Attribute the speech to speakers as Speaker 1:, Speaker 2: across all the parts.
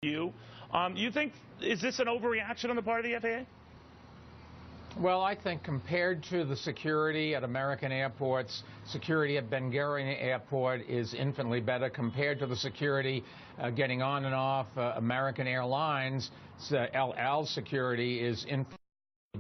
Speaker 1: you. You think, is this an overreaction on the part of the FAA?
Speaker 2: Well, I think compared to the security at American airports, security at Ben Gurion Airport is infinitely better. Compared to the security getting on and off American Airlines, El Al security is infinitely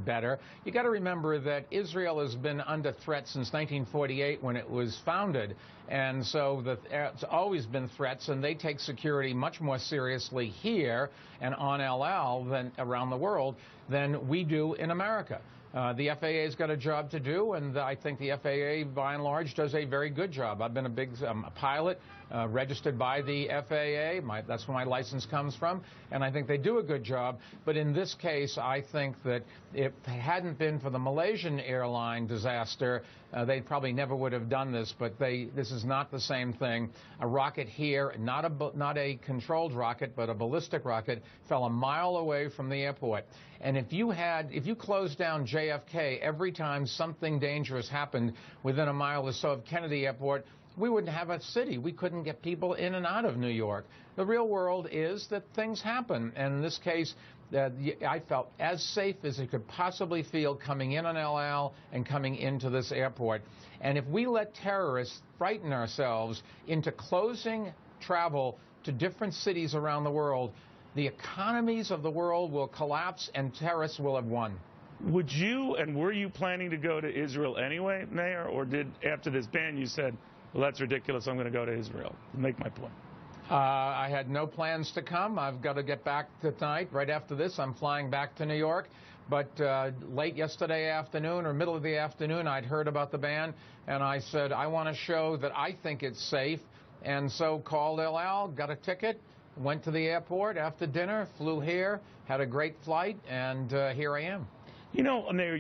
Speaker 2: better. You got to remember that Israel has been under threat since 1948 when it was founded, and so it's always been threats, and they take security much more seriously here and on El Al than around the world than we do in America. The FAA's got a job to do, and I think the FAA, by and large, does a very good job. I've been a big pilot, registered by the FAA. That's where my license comes from, and I think they do a good job. But in this case, I think that if it hadn't been for the Malaysian airline disaster, they probably never would have done this. But this is not the same thing. A rocket here, not a controlled rocket, but a ballistic rocket, fell a mile away from the airport. And if you closed down JFK every time something dangerous happened within a mile or so of Kennedy Airport, we wouldn't have a city. We couldn't get people in and out of New York. The real world is that things happen. And in this case, I felt as safe as it could possibly feel coming in on El Al and coming into this airport. And if we let terrorists frighten ourselves into closing travel to different cities around the world, the economies of the world will collapse and terrorists will have won.
Speaker 1: Would you, and were you planning to go to Israel anyway, Mayor, or did after this ban you said, well, that's ridiculous, I'm going to go to Israel, to make my point?
Speaker 2: I had no plans to come. I've got to get back tonight. Right after this, I'm flying back to New York. But late yesterday afternoon or middle of the afternoon, I'd heard about the ban, and I said, I want to show that I think it's safe. And so called El Al, got a ticket, went to the airport after dinner, flew here, had a great flight, and here I am.
Speaker 1: You know, Mayor,